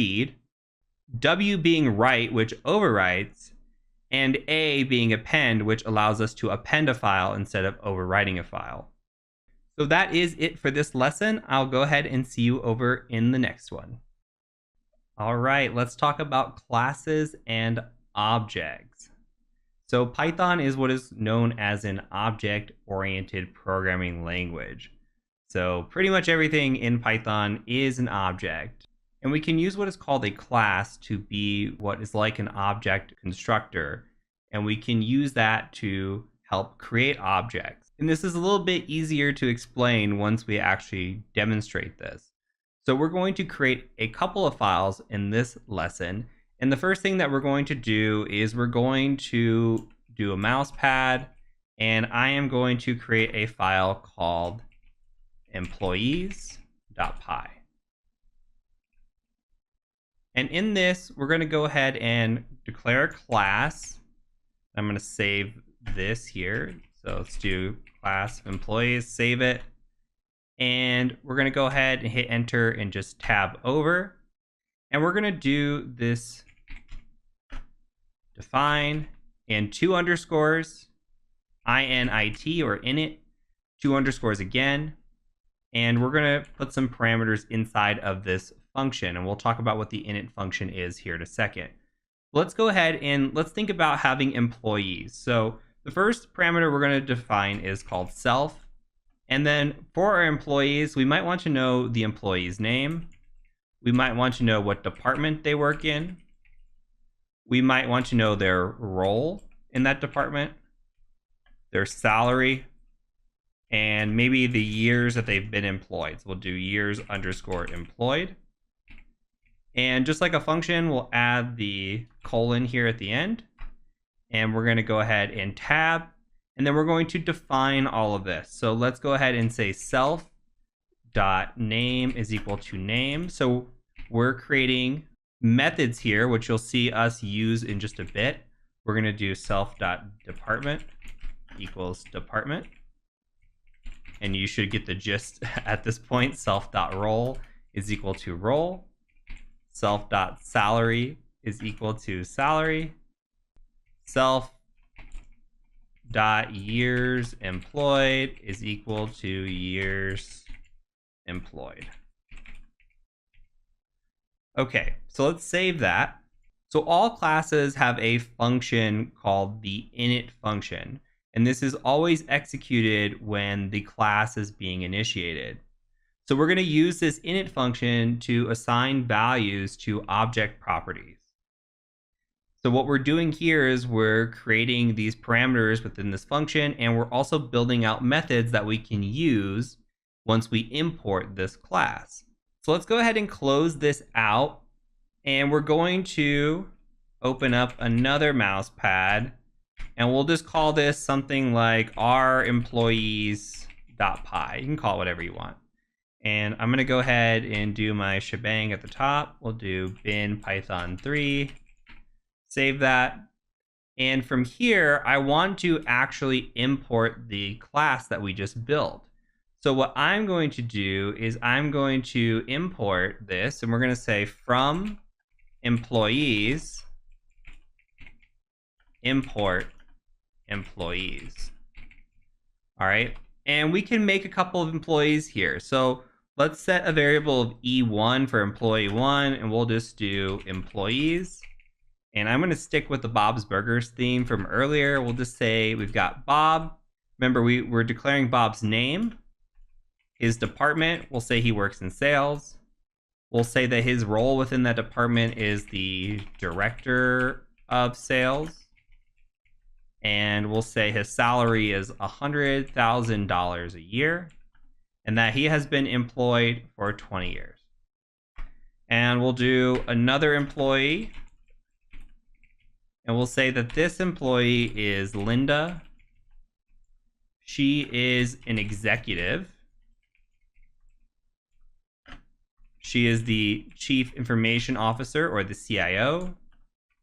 read, W being write, which overwrites, and A being append, which allows us to append a file instead of overwriting a file. So that is it for this lesson. I'll go ahead and see you over in the next one. All right, let's talk about classes and objects. So Python is what is known as an object-oriented programming language. So pretty much everything in Python is an object. And we can use what is called a class to be what is like an object constructor. And we can use that to help create objects. And this is a little bit easier to explain once we actually demonstrate this. So we're going to create a couple of files in this lesson. And the first thing that we're going to do is we're going to do a mouse pad. And I am going to create a file called employees.py. And in this, we're going to go ahead and declare a class. I'm going to save this here. So let's do class employees, save it. And we're going to go ahead and hit enter and just tab over. And we're going to do this define and 2 underscores, init or init, 2 underscores again. And we're going to put some parameters inside of this function. And we'll talk about what the init function is here in a second. Let's go ahead and let's think about having employees. So the first parameter we're going to define is called self. And then for our employees, we might want to know the employee's name. We might want to know what department they work in. We might want to know their role in that department, their salary, and maybe the years that they've been employed. So we'll do years underscore employed. And just like a function, we'll add the colon here at the end. And we're going to go ahead and tab. And then we're going to define all of this. So let's go ahead and say self.name is equal to name. So we're creating methods here, which you'll see us use in just a bit. We're going to do self.department equals department. And you should get the gist at this point. Self.role is equal to role. Self.salary is equal to salary. Self.years employed is equal to years employed. Okay, so let's save that. So all classes have a function called the init function. And this is always executed when the class is being initiated. So we're going to use this init function to assign values to object properties. So what we're doing here is we're creating these parameters within this function, and we're also building out methods that we can use once we import this class. So let's go ahead and close this out, and we're going to open up another mouse pad. And we'll just call this something like our employees.py. You can call it whatever you want. And I'm going to go ahead and do my shebang at the top. We'll do bin python 3. Save that. And from here, I want to actually import the class that we just built. So what I'm going to do is I'm going to import this. And we're going to say from employees import employees. All right. And we can make a couple of employees here. So let's set a variable of E1 for employee 1, and we'll just do employees. And I'm going to stick with the Bob's Burgers theme from earlier. We'll just say we've got Bob. Remember, we're declaring Bob's name. His department, we'll say he works in sales. We'll say that his role within that department is the director of sales. And we'll say his salary is $100,000 a year, and that he has been employed for 20 years. And we'll do another employee, and we'll say that this employee is Linda. She is an executive. She is the Chief Information Officer, or the CIO.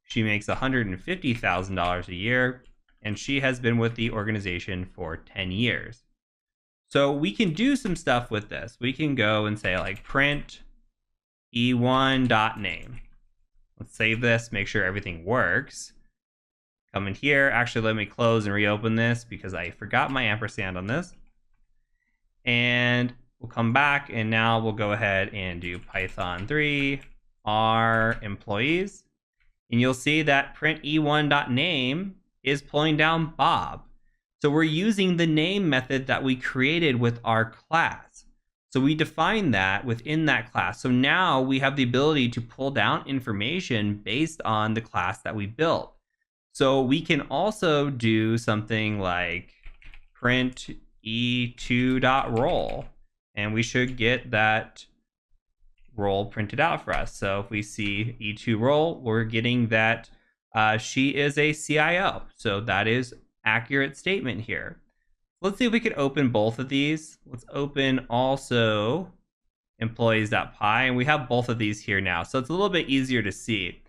She makes $150,000 a year. And she has been with the organization for 10 years. So we can do some stuff with this. We can go and say like print e1.name. Let's save this, make sure everything works. Come in here. Actually, let me close and reopen this because I forgot my ampersand on this. And we'll come back, and now we'll go ahead and do Python 3 r employees. And you'll see that print e1.name is pulling down Bob. So we're using the name method that we created with our class. So we define that within that class. So now we have the ability to pull down information based on the class that we built. So we can also do something like print e2.role, and we should get that role printed out for us. So if we see e2 role, we're getting that she is a CIO. So that is accurate statement here. Let's see if we could open both of these. Let's open also employees.py, and we have both of these here now. So it's a little bit easier to see.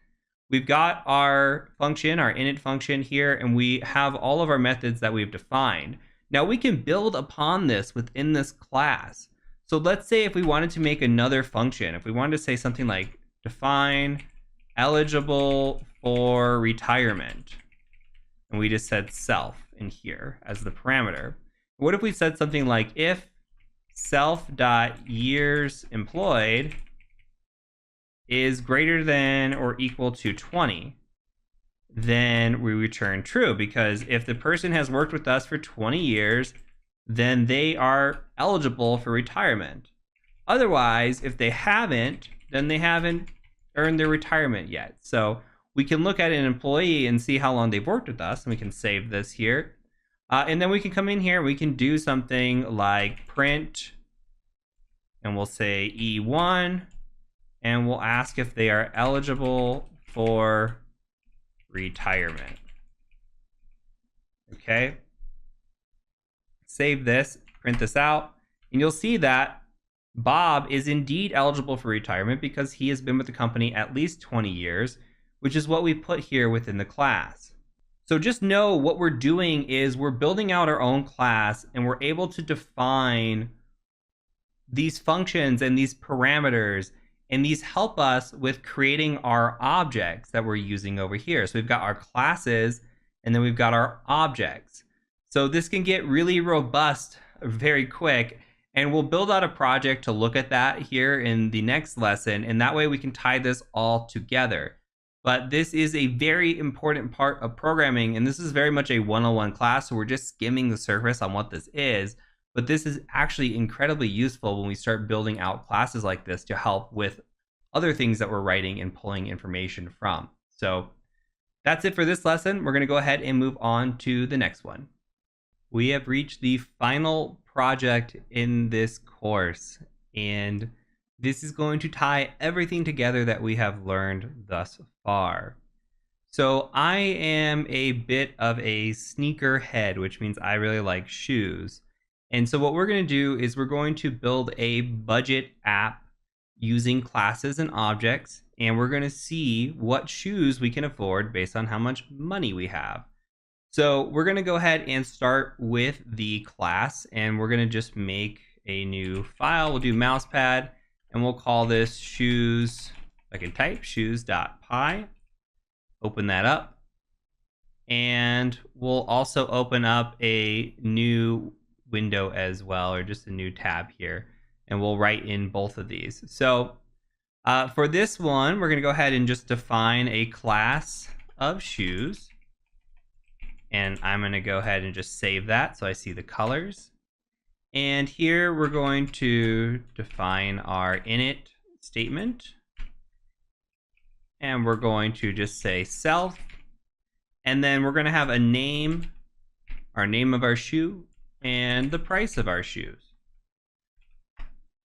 We've got our function, our init function here, and we have all of our methods that we've defined. Now we can build upon this within this class. So let's say if we wanted to make another function, if we wanted to say something like define eligible for retirement, and we just said self in here as the parameter. What if we said something like if self.years employed is greater than or equal to 20, then we return true, because if the person has worked with us for 20 years, then they are eligible for retirement. Otherwise, if they haven't, then they haven't earned their retirement yet. So we can look at an employee and see how long they've worked with us, and we can save this here. And then we can come in here, we can do something like print, and we'll say E1, and we'll ask if they are eligible for retirement. Okay. Save this, print this out, and you'll see that Bob is indeed eligible for retirement because he has been with the company at least 20 years, which is what we put here within the class. So just know what we're doing is we're building out our own class, and we're able to define these functions and these parameters, and these help us with creating our objects that we're using over here. So we've got our classes, and then we've got our objects. So this can get really robust very quick, and we'll build out a project to look at that here in the next lesson, and that way we can tie this all together. But this is a very important part of programming, and this is very much a 101 class, so we're just skimming the surface on what this is. But this is actually incredibly useful when we start building out classes like this to help with other things that we're writing and pulling information from. So that's it for this lesson. We're going to go ahead and move on to the next one. We have reached the final project in this course, and this is going to tie everything together that we have learned thus far. So I am a bit of a sneaker head, which means I really like shoes. And so what we're going to do is we're going to build a budget app using classes and objects, and we're going to see what shoes we can afford based on how much money we have. So we're going to go ahead and start with the class, and we're going to just make a new file. We'll do mousepad, and we'll call this shoes. I can type shoes.py, open that up, and we'll also open up a new window as well, or just a new tab here, and we'll write in both of these. So for this one, we're going to go ahead and just define a class of shoes. And I'm going to go ahead and just save that so I see the colors. And here we're going to define our init statement. And we're going to just say self. And then we're going to have a name, our name of our shoe, and the price of our shoes.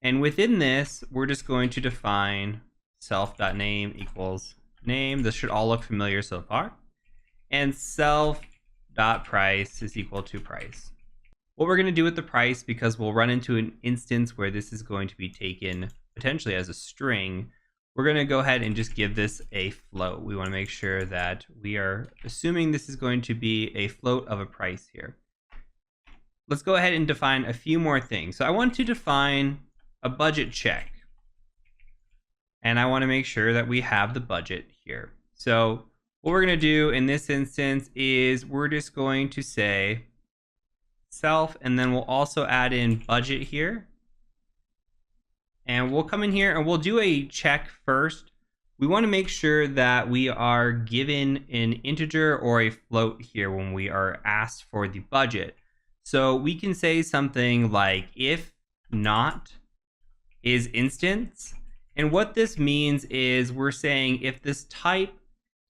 And within this, we're just going to define self.name equals name. This should all look familiar so far. And self.price is equal to price. What we're going to do with the price, because we'll run into an instance where this is going to be taken potentially as a string, we're going to go ahead and just give this a float. We want to make sure that we are assuming this is going to be a float of a price here. Let's go ahead and define a few more things. So I want to define a budget check. and I want to make sure that we have the budget here. So what we're going to do in this instance is we're just going to say self, and then we'll also add in budget here. And we'll come in here and we'll do a check first. We want to make sure that we are given an integer or a float here when we are asked for the budget. So we can say something like if not is instance. And what this means is we're saying if this type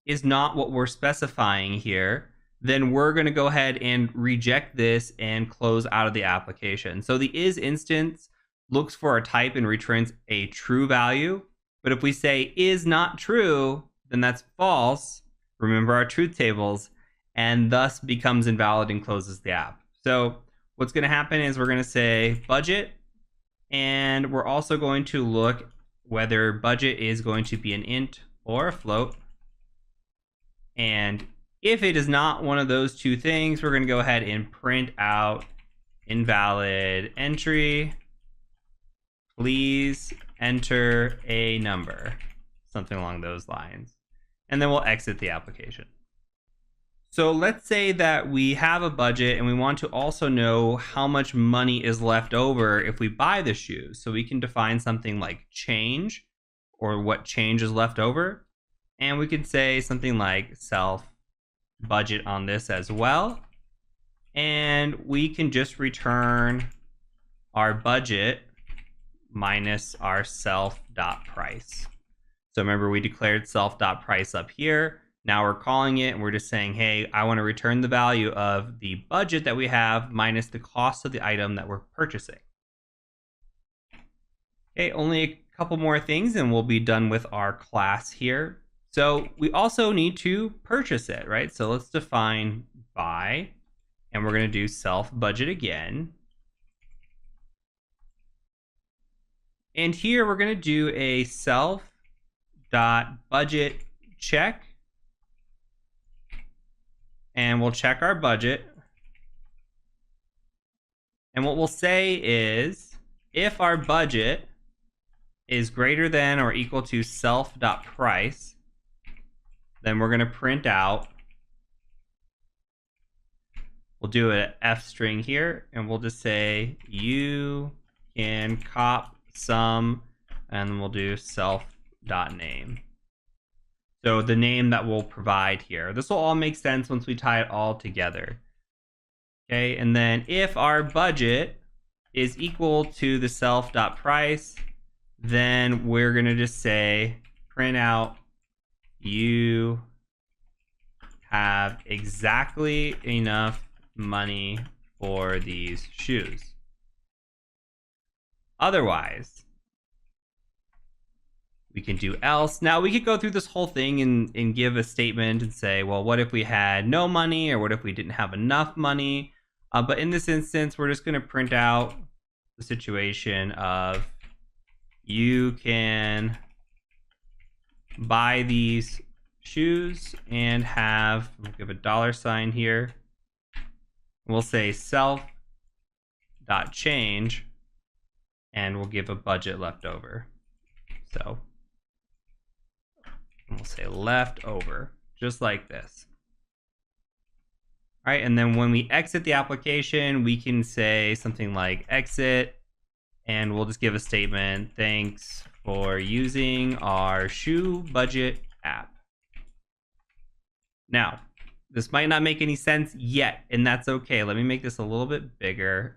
is not what we're specifying here, then we're going to go ahead and reject this and close out of the application. So the is instance looks for a type and returns a true value. But if we say is not true, then that's false. Remember our truth tables, and thus becomes invalid and closes the app. So what's going to happen is we're going to say budget, and we're also going to look whether budget is going to be an int or a float. And if it is not one of those two things, we're going to go ahead and print out invalid entry. Please enter a number, something along those lines. And then we'll exit the application. So let's say that we have a budget and we want to also know how much money is left over if we buy the shoes. So we can define something like change, or what change is left over. And we could say something like self budget on this as well. And we can just return our budget minus our self.price. So remember, we declared self.price up here. Now we're calling it and we're just saying, hey, I want to return the value of the budget that we have minus the cost of the item that we're purchasing. Okay, only a couple more things and we'll be done with our class here. So we also need to purchase it, right? So let's define buy, and we're going to do self budget again. And here we're going to do a self.budget check. And we'll check our budget. And what we'll say is if our budget is greater than or equal to self.price, then we're going to print out. We'll do an F string here, and we'll just say you can cop some, and then we'll do self.name. So the name that we'll provide here. This will all make sense once we tie it all together. Okay, and then if our budget is equal to the self.price, then we're going to just say print out you have exactly enough money for these shoes. Otherwise, we can do else. Now we could go through this whole thing and give a statement and say, well, what if we had no money, or what if we didn't have enough money? But in this instance, we're just going to print out the situation of you can buy these shoes and have, we'll give a $sign here. We'll say self.change, and we'll give a budget left over. So we'll say left over, just like this. All right, and then when we exit the application, we can say something like exit, and we'll just give a statement, thanks for using our shoe budget app. Now, this might not make any sense yet, and that's okay. Let me make this a little bit bigger.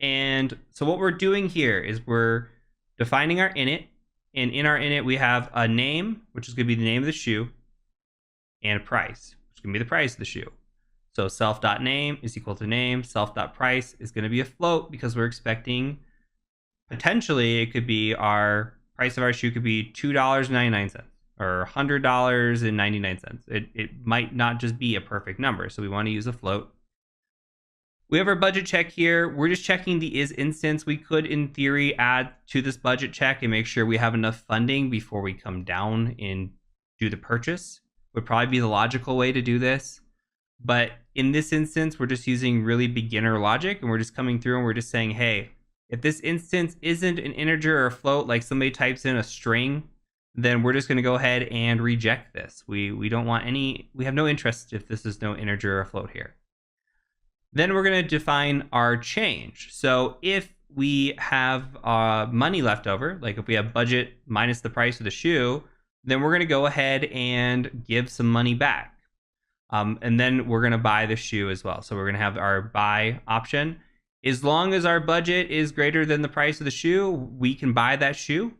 And so what we're doing here is we're defining our init, and in our init we have a name, which is going to be the name of the shoe, and a price, which is going to be the price of the shoe. So self.name is equal to name, self.price is going to be a float because we're expecting, potentially it could be our price of our shoe could be $2.99 or $100.99. It might not just be a perfect number, so we want to use a float. We have our budget check here. We're just checking the is instance. We could, in theory, add to this budget check and make sure we have enough funding before we come down and do the purchase. Would probably be the logical way to do this. But in this instance, we're just using really beginner logic, and we're just coming through and we're just saying, hey, If this instance isn't an integer or a float, like somebody types in a string, then we're just going to go ahead and reject this. We don't want any, we have no interest if this is no integer or a float here. Then we're going to define our change. So if we have money left over, like if we have budget minus the price of the shoe, then we're going to go ahead and give some money back. And then we're going to buy the shoe as well. So we're going to have our buy option. As long as our budget is greater than the price of the shoe, we can buy that shoe.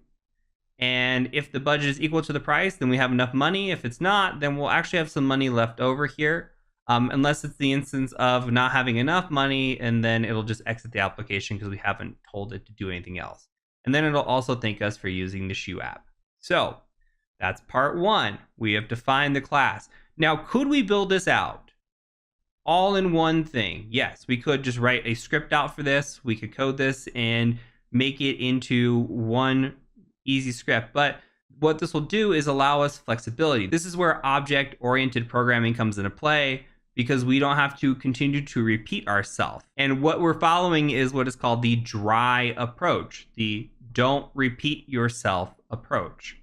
And if the budget is equal to the price, then we have enough money. If it's not, then we'll actually have some money left over here. Unless it's the instance of not having enough money, and then it'll just exit the application because we haven't told it to do anything else. And then it'll also thank us for using the shoe app. So that's part one. We have defined the class. Now, could we build this out all in one thing? Yes, we could just write a script out for this. We could code this and make it into one easy script. But what this will do is allow us flexibility. This is where object-oriented programming comes into play, because we don't have to continue to repeat ourselves. And what we're following is what is called the dry approach, the don't repeat yourself approach.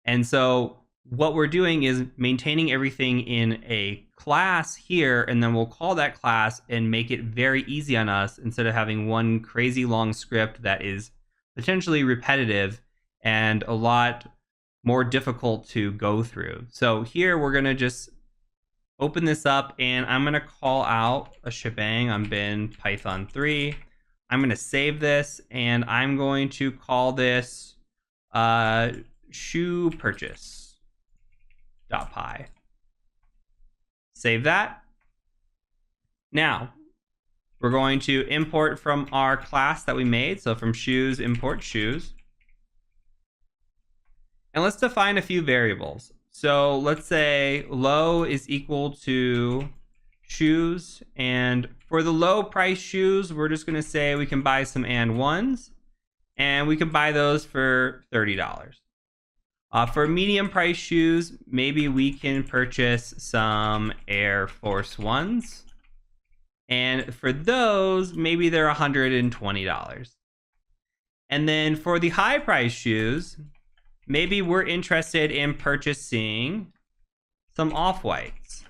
And so what we're doing is maintaining everything in a class here, and then we'll call that class and make it very easy on us instead of having one crazy long script that is potentially repetitive and a lot more difficult to go through. So here we're going to just open this up, and I'm going to call out a shebang on bin Python 3. I'm going to save this, and I'm going to call this shoe purchase.py. Save that. Now, we're going to import from our class that we made. So from shoes, import shoes. And let's define a few variables. So let's say low is equal to shoes. And for the low price shoes, we're just going to say we can buy some and ones. And we can buy those for $30. For medium price shoes, maybe we can purchase some Air Force Ones. And for those, maybe they're $120. And then for the high price shoes, maybe we're interested in purchasing some Off-Whites.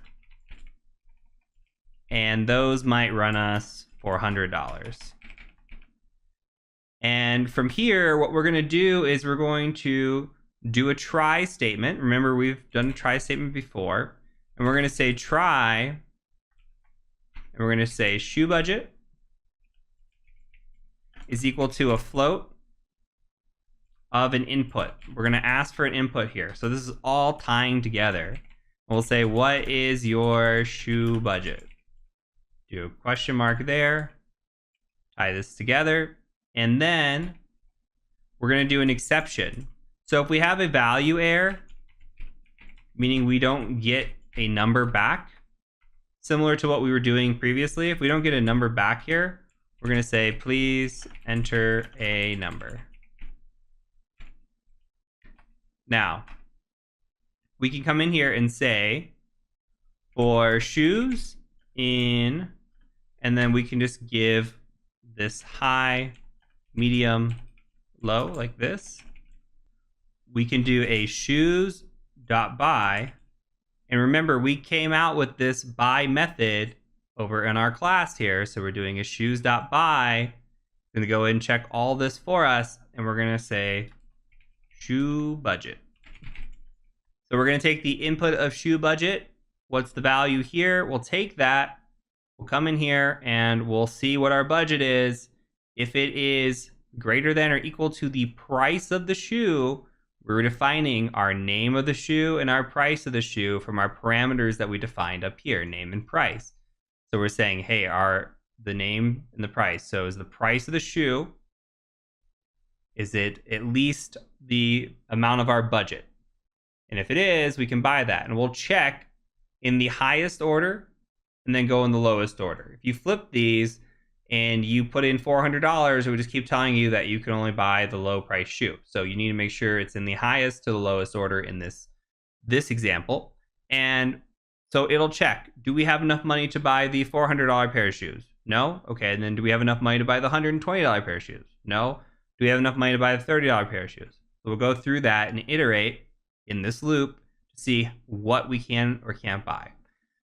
And those might run us $400. And from here, what we're going to do is we're going to do a try statement. Remember, we've done a try statement before. And we're going to say try. And we're going to say shoe budget is equal to a float of an input. We're going to ask for an input here. So this is all tying together. We'll say, what is your shoe budget? Do a question mark there. Tie this together. And then we're going to do an exception. So if we have a value error, meaning we don't get a number back, similar to what we were doing previously, if we don't get a number back here, we're going to say, please enter a number. Now, we can come in here and say, for shoes in, and then we can just give this high, medium, low, like this. We can do a shoes.buy. And remember, we came out with this buy method over in our class here. So we're doing a shoes.buy. Going to go ahead and check all this for us. And we're going to say shoe budget. So we're going to take the input of shoe budget. What's the value here? We'll take that. We'll come in here and we'll see what our budget is. If it is greater than or equal to the price of the shoe, we're defining our name of the shoe and our price of the shoe from our parameters that we defined up here, name and price. So we're saying, hey, the name and the price. So is the price of the shoe, is it at least the amount of our budget? And if it is, we can buy that. And we'll check in the highest order and then go in the lowest order. If you flip these and you put in $400, it would just keep telling you that you can only buy the low price shoe. So you need to make sure it's in the highest to the lowest order in this example. And so it'll check, do we have enough money to buy the $400 pair of shoes? No? Okay, and then do we have enough money to buy the $120 pair of shoes? No. Do we have enough money to buy a $30 pair of shoes? So we'll go through that and iterate in this loop to see what we can or can't buy.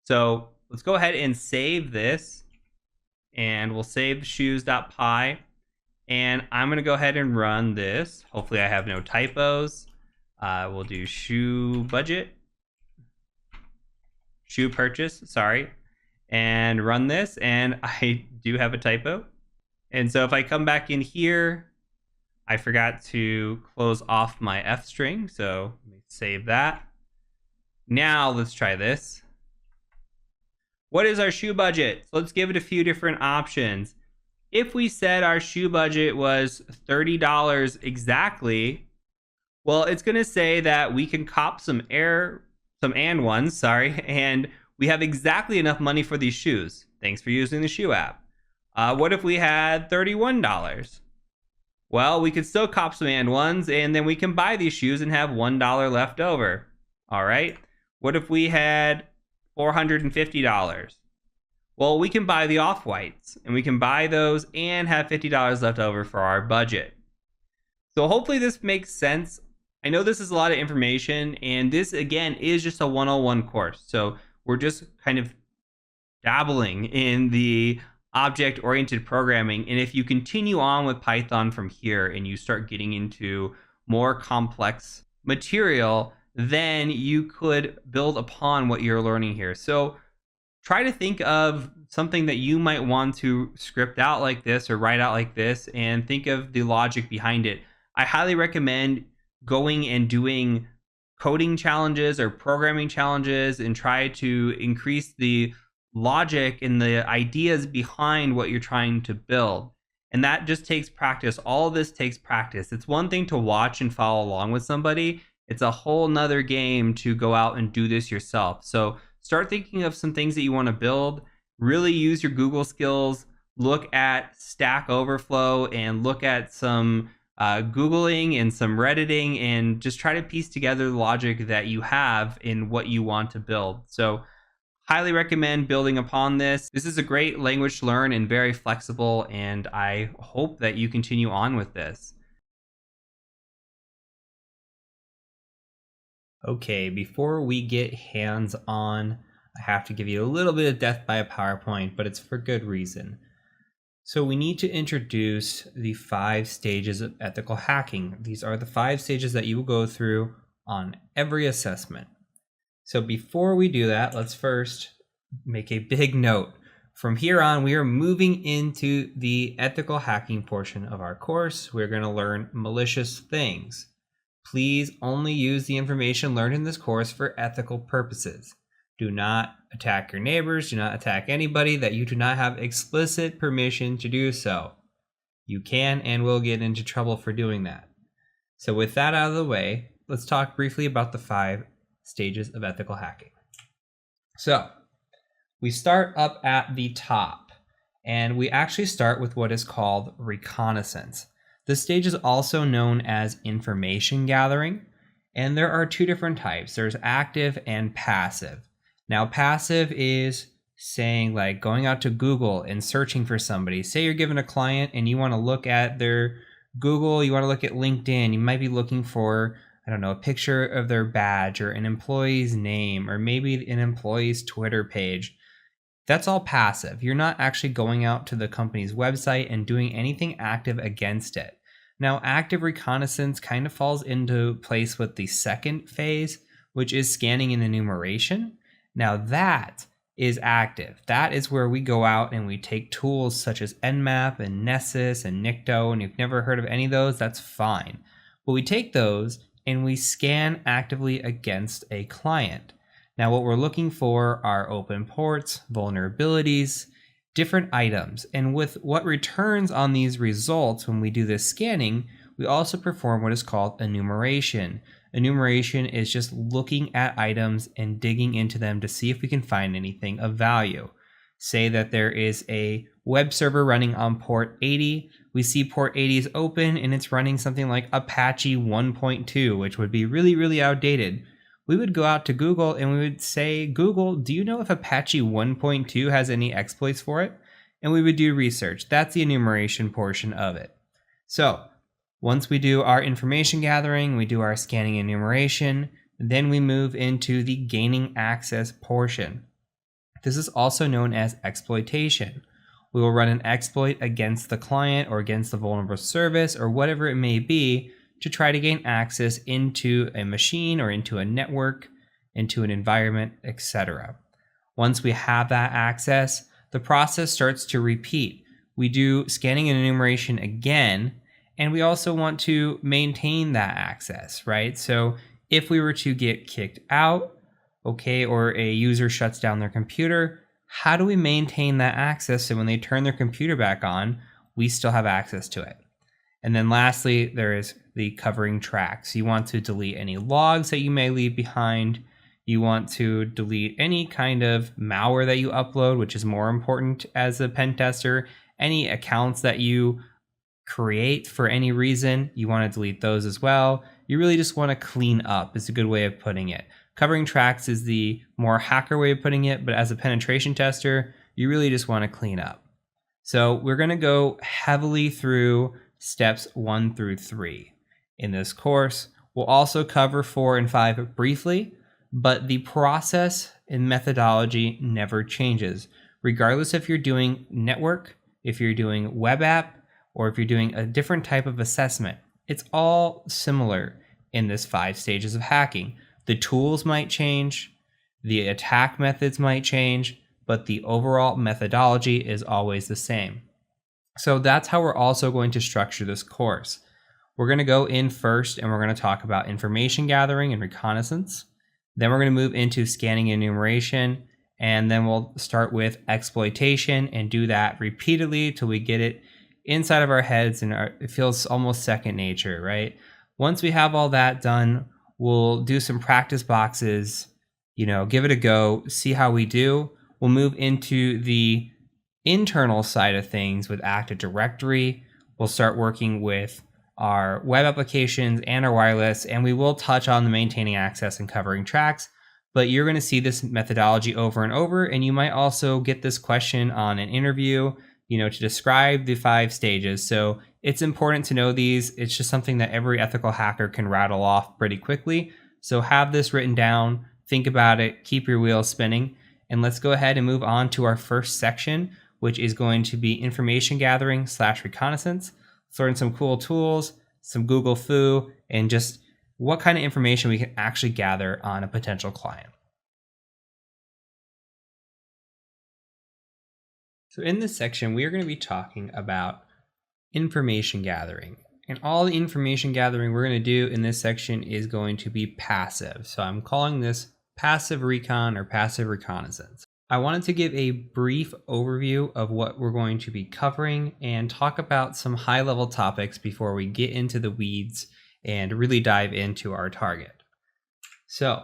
So let's go ahead and save this, and we'll save shoes.py, and I'm going to go ahead and run this. Hopefully I have no typos. We'll do shoe purchase, sorry, and run this, and I do have a typo. And so if I come back in here, I forgot to close off my F string, so let me save that. Now let's try this. What is our shoe budget? So let's give it a few different options. If we said our shoe budget was $30 exactly, well, it's going to say that we can cop some and ones, and we have exactly enough money for these shoes. Thanks for using the shoe app. What if we had $31? Well, we could still cop some and ones, and then we can buy these shoes and have $1 left over. All right. What if we had $450? Well, we can buy the off-whites, and we can buy those and have $50 left over for our budget. So hopefully this makes sense. I know this is a lot of information, and this, again, is just a 101 course. So we're just kind of dabbling in the object-oriented programming. And if you continue on with Python from here and you start getting into more complex material, then you could build upon what you're learning here. So try to think of something that you might want to script out like this or write out like this, and think of the logic behind it. I highly recommend going and doing coding challenges or programming challenges and try to increase the logic and the ideas behind what you're trying to build. And that just takes practice. All of this takes practice. It's one thing to watch and follow along with somebody. It's a whole nother game to go out and do this yourself. So start thinking of some things that you want to build. Really use your Google skills. Look at Stack Overflow and look at some Googling and some Redditing, and just try to piece together the logic that you have in what you want to build. So highly recommend building upon this. This is a great language to learn and very flexible, and I hope that you continue on with this. Okay, before we get hands-on, I have to give you a little bit of death by a PowerPoint, but it's for good reason. So we need to introduce the 5 stages of ethical hacking. These are the 5 stages that you will go through on every assessment. So before we do that, let's first make a big note. From here on, we are moving into the ethical hacking portion of our course. We're going to learn malicious things. Please only use the information learned in this course for ethical purposes. Do not attack your neighbors. Do not attack anybody that you do not have explicit permission to do so. You can and will get into trouble for doing that. So with that out of the way, let's talk briefly about the 5 stages of ethical hacking. So we start up at the top, and we actually start with what is called reconnaissance. This stage is also known as information gathering, and there are 2 different types. There's active and passive. Now, passive is saying, like, going out to Google and searching for somebody. Say you're given a client and you want to look at their Google, you want to look at LinkedIn, you might be looking for, I don't know, a picture of their badge or an employee's name, or maybe an employee's Twitter page. That's all passive. You're not actually going out to the company's website and doing anything active against it. Now, active reconnaissance kind of falls into place with the second phase, which is scanning and enumeration. Now that is active. That is where we go out and we take tools such as Nmap and Nessus and Nikto, and if you've never heard of any of those, that's fine. But we take those and we scan actively against a client. Now what we're looking for are open ports, vulnerabilities, different items. And with what returns on these results when we do this scanning, we also perform what is called enumeration. Enumeration is just looking at items and digging into them to see if we can find anything of value. Say that there is a web server running on port 80. We see port 80 is open and it's running something like Apache 1.2, which would be really, really outdated. We would go out to Google and we would say, Google, do you know if Apache 1.2 has any exploits for it? And we would do research. That's the enumeration portion of it. So once we do our information gathering, we do our scanning and enumeration, then we move into the gaining access portion. This is also known as exploitation. We will run an exploit against the client or against the vulnerable service or whatever it may be to try to gain access into a machine or into a network, into an environment, etc. Once we have that access, the process starts to repeat. We do scanning and enumeration again, and we also want to maintain that access, right? So if we were to get kicked out, okay, or a user shuts down their computer, how do we maintain that access so when they turn their computer back on, we still have access to it? And then lastly, there is the covering tracks. You want to delete any logs that you may leave behind. You want to delete any kind of malware that you upload, which is more important as a pen tester. Any accounts that you create for any reason, you want to delete those as well. You really just want to clean up, is a good way of putting it. Covering tracks is the more hacker way of putting it, but as a penetration tester, you really just want to clean up. So we're going to go heavily through steps 1 through 3 in this course. We'll also cover 4 and 5 briefly, but the process and methodology never changes, regardless if you're doing network, if you're doing web app, or if you're doing a different type of assessment. It's all similar in this 5 stages of hacking. The tools might change, the attack methods might change, but the overall methodology is always the same. So that's how we're also going to structure this course. We're going to go in first and we're going to talk about information gathering and reconnaissance. Then we're going to move into scanning and enumeration, and then we'll start with exploitation and do that repeatedly till we get it inside of our heads and it feels almost second nature, right? Once we have all that done, we'll do some practice boxes, give it a go, see how we do. We'll move into the internal side of things with Active Directory. We'll start working with our web applications and our wireless, and we will touch on the maintaining access and covering tracks, but you're going to see this methodology over and over, and you might also get this question on an interview, to describe the 5 stages. So it's important to know these. It's just something that every ethical hacker can rattle off pretty quickly. So have this written down, think about it, keep your wheels spinning, and let's go ahead and move on to our first section, which is going to be information gathering / reconnaissance. Let's learn some cool tools, some Google Foo, and just what kind of information we can actually gather on a potential client. So in this section, we are going to be talking about information gathering. And all the information gathering we're going to do in this section is going to be passive. So I'm calling this passive recon or passive reconnaissance. I wanted to give a brief overview of what we're going to be covering and talk about some high-level topics before we get into the weeds and really dive into our target. So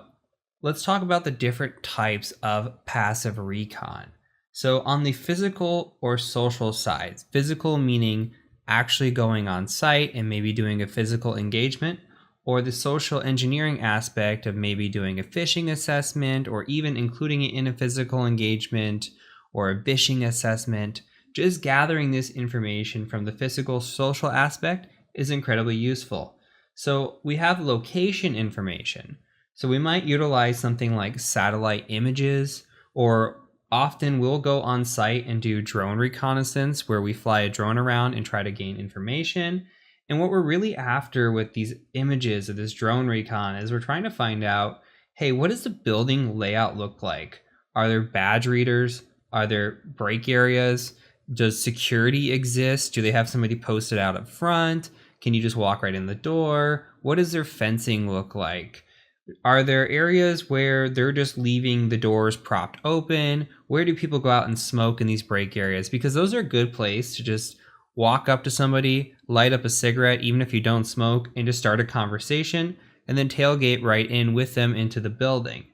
let's talk about the different types of passive recon. So on the physical or social sides, physical meaning actually going on site and maybe doing a physical engagement, or the social engineering aspect of maybe doing a phishing assessment or even including it in a physical engagement or a phishing assessment. Just gathering this information from the physical social aspect is incredibly useful. So we have location information. So we might utilize something like satellite images, or often we'll go on site and do drone reconnaissance where we fly a drone around and try to gain information. And what we're really after with these images of this drone recon is we're trying to find out, hey, what does the building layout look like? Are there badge readers? Are there break areas? Does security exist? Do they have somebody posted out up front? Can you just walk right in the door? What does their fencing look like? Are there areas where they're just leaving the doors propped open? Where do people go out and smoke in these break areas? Because those are a good place to just walk up to somebody, light up a cigarette, even if you don't smoke, and just start a conversation, and then tailgate right in with them into the building.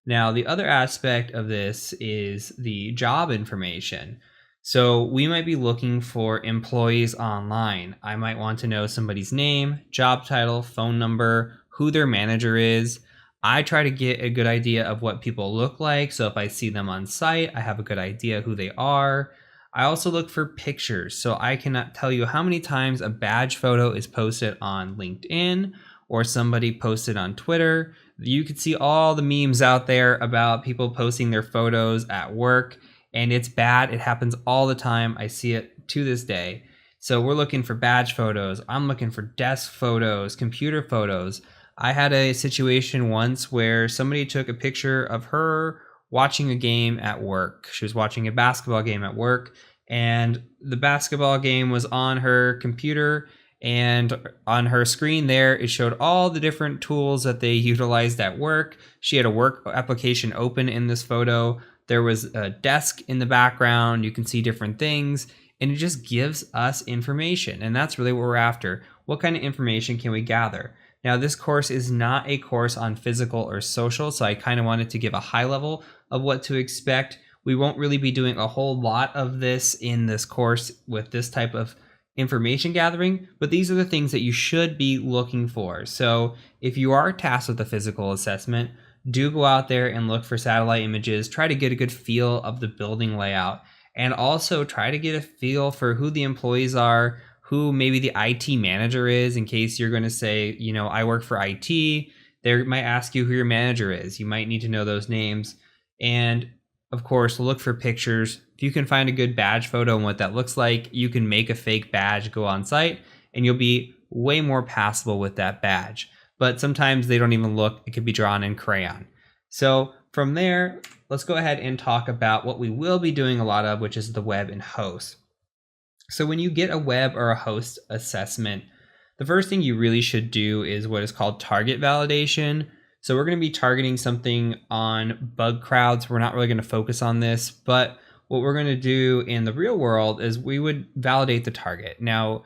Now, the other aspect of this is the job information. So we might be looking for employees online. I might want to know somebody's name, job title, phone number, who their manager is. I try to get a good idea of what people look like. So if I see them on site, I have a good idea who they are. I also look for pictures. So I cannot tell you how many times a badge photo is posted on LinkedIn or somebody posted on Twitter. You can see all the memes out there about people posting their photos at work, and it's bad. It happens all the time. I see it to this day. So we're looking for badge photos. I'm looking for desk photos, computer photos. I had a situation once where somebody took a picture of her watching a game at work. She was watching a basketball game at work, and the basketball game was on her computer, and on her screen there, it showed all the different tools that they utilized at work. She had a work application open in this photo. There was a desk in the background. You can see different things, and it just gives us information. And that's really what we're after. What kind of information can we gather? Now, this course is not a course on physical or social, so I kind of wanted to give a high level of what to expect. We won't really be doing a whole lot of this in this course with this type of information gathering, but these are the things that you should be looking for. So if you are tasked with a physical assessment, do go out there and look for satellite images, try to get a good feel of the building layout, and also try to get a feel for who the employees are, who maybe the IT manager is, in case you're going to say, you know, I work for IT. They might ask you who your manager is. You might need to know those names. And of course, look for pictures. If you can find a good badge photo and what that looks like, you can make a fake badge go on site, and you'll be way more passable with that badge. But sometimes they don't even look. It could be drawn in crayon. So from there, let's go ahead and talk about what we will be doing a lot of, which is the web and host. So when you get a web or a host assessment, the first thing you really should do is what is called target validation. So we're going to be targeting something on bug crowds. We're not really going to focus on this, but what we're going to do in the real world is we would validate the target. Now,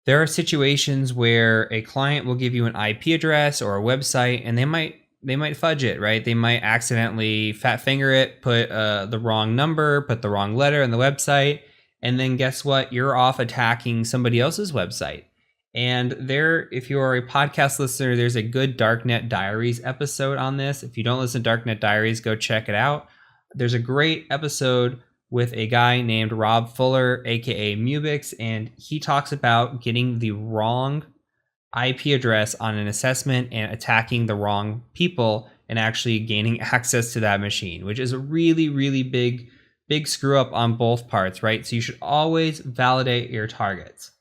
there are situations where a client will give you an IP address or a website, and they might fudge it, right? They might accidentally fat finger it, put the wrong number, put the wrong letter in the website, and then guess what? You're off attacking somebody else's website. And there, if you are a podcast listener, there's a good Darknet Diaries episode on this. If you don't listen to Darknet Diaries, go check it out. There's a great episode with a guy named Rob Fuller, aka Mubix, and he talks about getting the wrong IP address on an assessment and attacking the wrong people and actually gaining access to that machine, which is a really, really big screw up on both parts, right? So you should always validate your targets.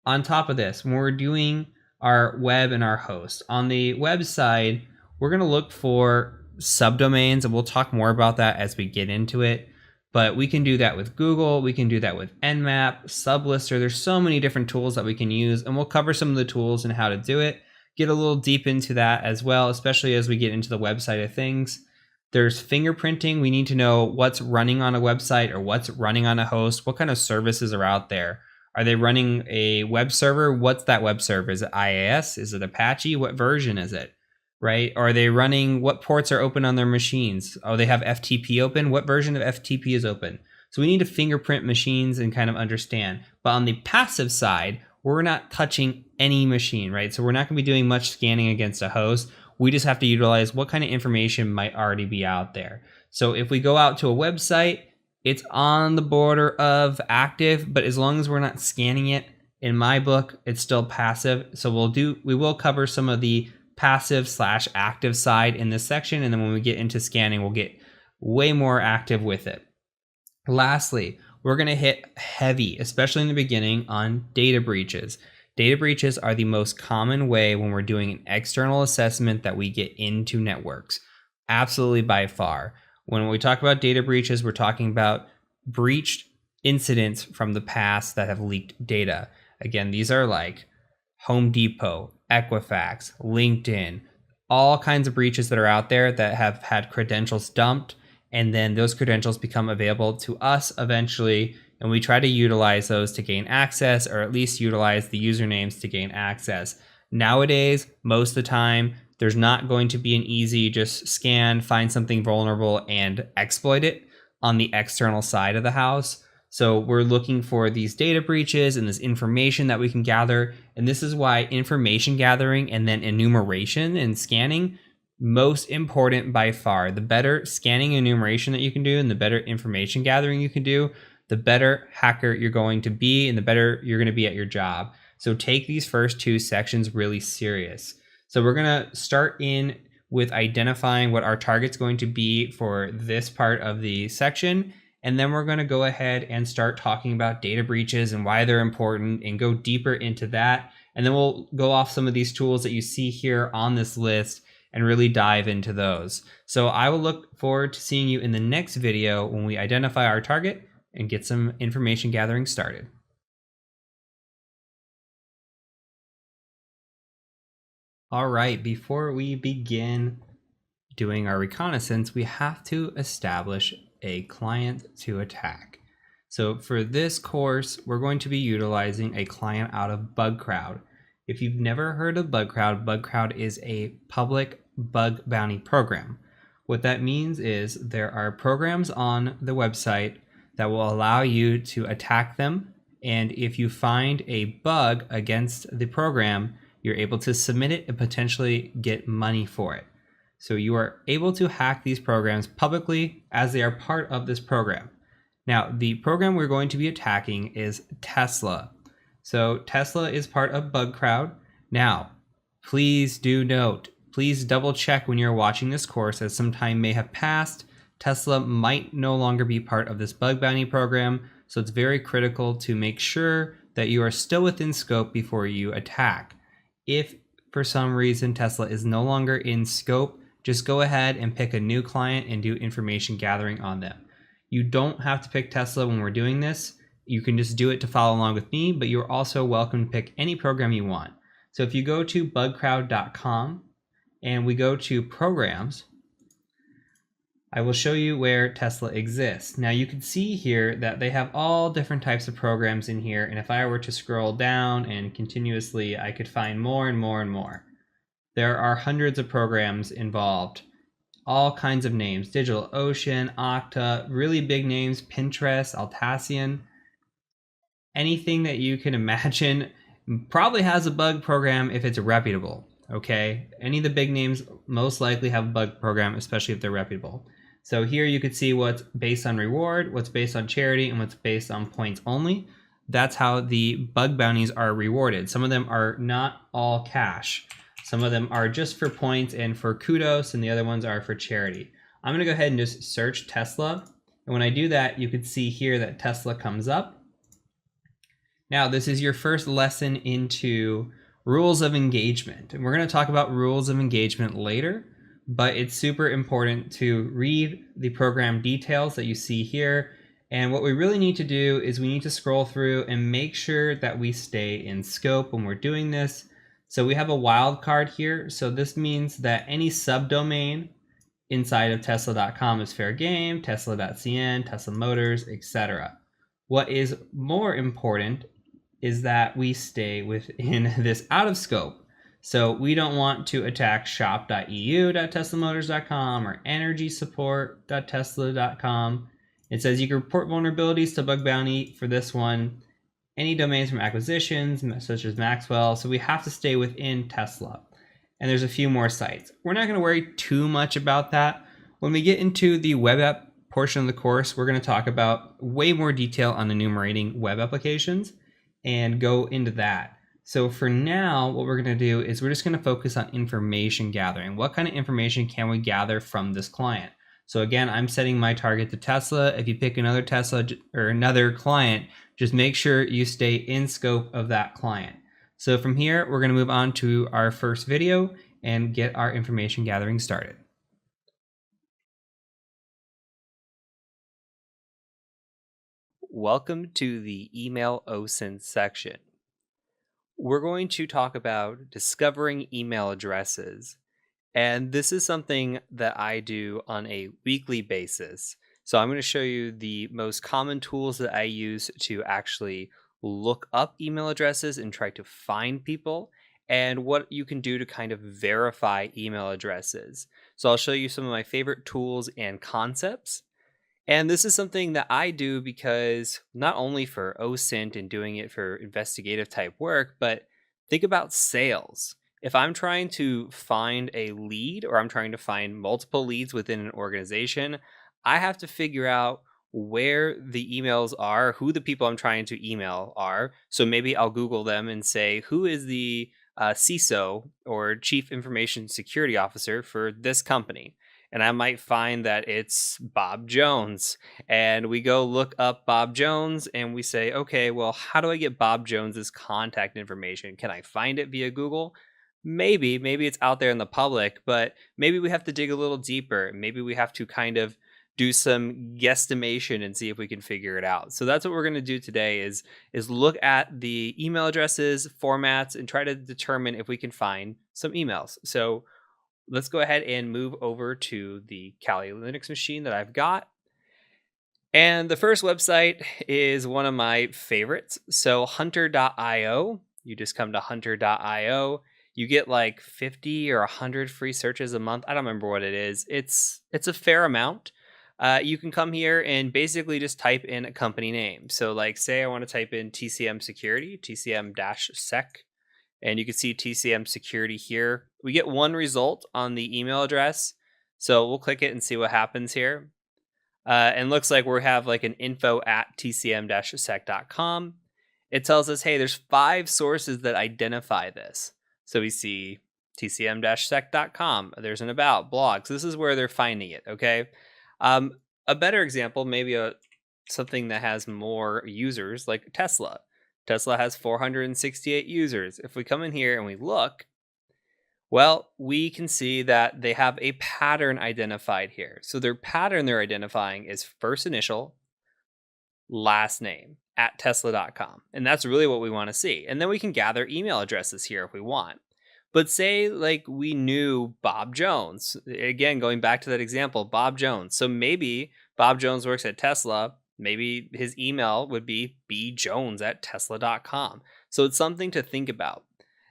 On top of this, when we're doing our web and our host, on the web side, we're going to look for subdomains, and we'll talk more about that as we get into it. But we can do that with Google, we can do that with Nmap, Sublister. There's so many different tools that we can use, and we'll cover some of the tools and how to do it. Get a little deep into that as well, especially as we get into the website of things. There's fingerprinting. We need to know what's running on a website or what's running on a host. What kind of services are out there? Are they running a web server? What's that web server? Is it IIS? Is it Apache? What version is it? Right? Are they running, what ports are open on their machines? Oh, they have FTP open. What version of FTP is open? So we need to fingerprint machines and kind of understand. But on the passive side, we're not touching any machine, right? So we're not going to be doing much scanning against a host. We just have to utilize what kind of information might already be out there. So if we go out to a website, it's on the border of active, but as long as we're not scanning it, in my book, it's still passive. So we will cover some of the passive/active side in this section, and then when we get into scanning, we'll get way more active with it. Lastly, we're going to hit heavy, especially in the beginning, on data breaches. Data breaches are the most common way when we're doing an external assessment that we get into networks. Absolutely by far. When we talk about data breaches, we're talking about breached incidents from the past that have leaked data. Again, these are like Home Depot, Equifax, LinkedIn, all kinds of breaches that are out there that have had credentials dumped, and then those credentials become available to us eventually, and we try to utilize those to gain access, or at least utilize the usernames to gain access. Nowadays, most of the time, there's not going to be an easy just scan, find something vulnerable, and exploit it on the external side of the house. So we're looking for these data breaches and this information that we can gather. And this is why information gathering and then enumeration and scanning, most important by far. The better scanning and enumeration that you can do and the better information gathering you can do, the better hacker you're going to be and the better you're going to be at your job. So take these first two sections really serious. So we're going to start in with identifying what our target's going to be for this part of the section. And then we're going to go ahead and start talking about data breaches and why they're important and go deeper into that. And then we'll go off some of these tools that you see here on this list and really dive into those. So I will look forward to seeing you in the next video when we identify our target and get some information gathering started. All right, before we begin doing our reconnaissance, we have to establish a client to attack. So for this course, we're going to be utilizing a client out of BugCrowd. If you've never heard of BugCrowd, BugCrowd is a public bug bounty program. What that means is there are programs on the website that will allow you to attack them. And if you find a bug against the program, you're able to submit it and potentially get money for it. So you are able to hack these programs publicly as they are part of this program. Now, the program we're going to be attacking is Tesla. So Tesla is part of BugCrowd. Now, please do note, please double check when you're watching this course, as some time may have passed. Tesla might no longer be part of this bug bounty program, so it's very critical to make sure that you are still within scope before you attack. If for some reason Tesla is no longer in scope, just go ahead and pick a new client and do information gathering on them. You don't have to pick Tesla when we're doing this. You can just do it to follow along with me, but you're also welcome to pick any program you want. So if you go to bugcrowd.com and we go to programs, I will show you where Tesla exists. Now you can see here that they have all different types of programs in here. And if I were to scroll down and continuously, I could find more and more and more. There are hundreds of programs involved, all kinds of names: DigitalOcean, Okta, really big names, Pinterest, Atlassian. Anything that you can imagine probably has a bug program if it's reputable, okay? Any of the big names most likely have a bug program, especially if they're reputable. So here you can see what's based on reward, what's based on charity, and what's based on points only. That's how the bug bounties are rewarded. Some of them are not all cash. Some of them are just for points and for kudos, and the other ones are for charity. I'm gonna go ahead and just search Tesla. And when I do that, you can see here that Tesla comes up. Now, this is your first lesson into rules of engagement. And we're gonna talk about rules of engagement later, but it's super important to read the program details that you see here. And what we really need to do is we need to scroll through and make sure that we stay in scope when we're doing this. So we have a wildcard here. So this means that any subdomain inside of tesla.com is fair game, tesla.cn, Tesla Motors, etc. What is more important is that we stay within this out of scope. So we don't want to attack shop.eu.teslamotors.com or energysupport.tesla.com. It says you can report vulnerabilities to bug bounty for this one. Any domains from acquisitions, such as Maxwell. So we have to stay within Tesla. And there's a few more sites. We're not going to worry too much about that. When we get into the web app portion of the course, we're going to talk about way more detail on enumerating web applications and go into that. So for now, what we're going to do is we're just going to focus on information gathering. What kind of information can we gather from this client? So again, I'm setting my target to Tesla. If you pick another Tesla or another client, just make sure you stay in scope of that client. So from here, we're going to move on to our first video and get our information gathering started. Welcome to the email OSINT section. We're going to talk about discovering email addresses. And this is something that I do on a weekly basis. So I'm going to show you the most common tools that I use to actually look up email addresses and try to find people, and what you can do to kind of verify email addresses. So I'll show you some of my favorite tools and concepts. And this is something that I do because not only for OSINT and doing it for investigative type work, but think about sales. If I'm trying to find a lead or I'm trying to find multiple leads within an organization, I have to figure out where the emails are, who the people I'm trying to email are. So maybe I'll Google them and say, who is the CISO or Chief Information Security Officer for this company? And I might find that it's Bob Jones. And we go look up Bob Jones and we say, okay, well, how do I get Bob Jones's contact information? Can I find it via Google? Maybe it's out there in the public, but maybe we have to dig a little deeper. Maybe we have to kind of do some guesstimation and see if we can figure it out. So that's what we're going to do today is look at the email addresses, formats, and try to determine if we can find some emails. So let's go ahead and move over to the Kali Linux machine that I've got. And the first website is one of my favorites. So hunter.io. You just come to hunter.io. You get like 50 or 100 free searches a month. I don't remember what it is. It's a fair amount. You can come here and basically just type in a company name. So like say I want to type in TCM Security, TCM-sec, and you can see TCM Security here. We get one result on the email address. So we'll click it and see what happens here. And looks like we have like an info@tcm-sec.com. It tells us, hey, there's 5 sources that identify this. So we see tcm-sec.com. There's an about, blog. So this is where they're finding it, okay? A better example, maybe something that has more users, like Tesla. Tesla has 468 users. If we come in here and we look, well, we can see that they have a pattern identified here. So their pattern they're identifying is first initial, last name at tesla.com. And that's really what we want to see. And then we can gather email addresses here if we want. But say like we knew Bob Jones. Again, going back to that example, Bob Jones. So maybe Bob Jones works at Tesla. Maybe his email would be bjones@tesla.com. So it's something to think about.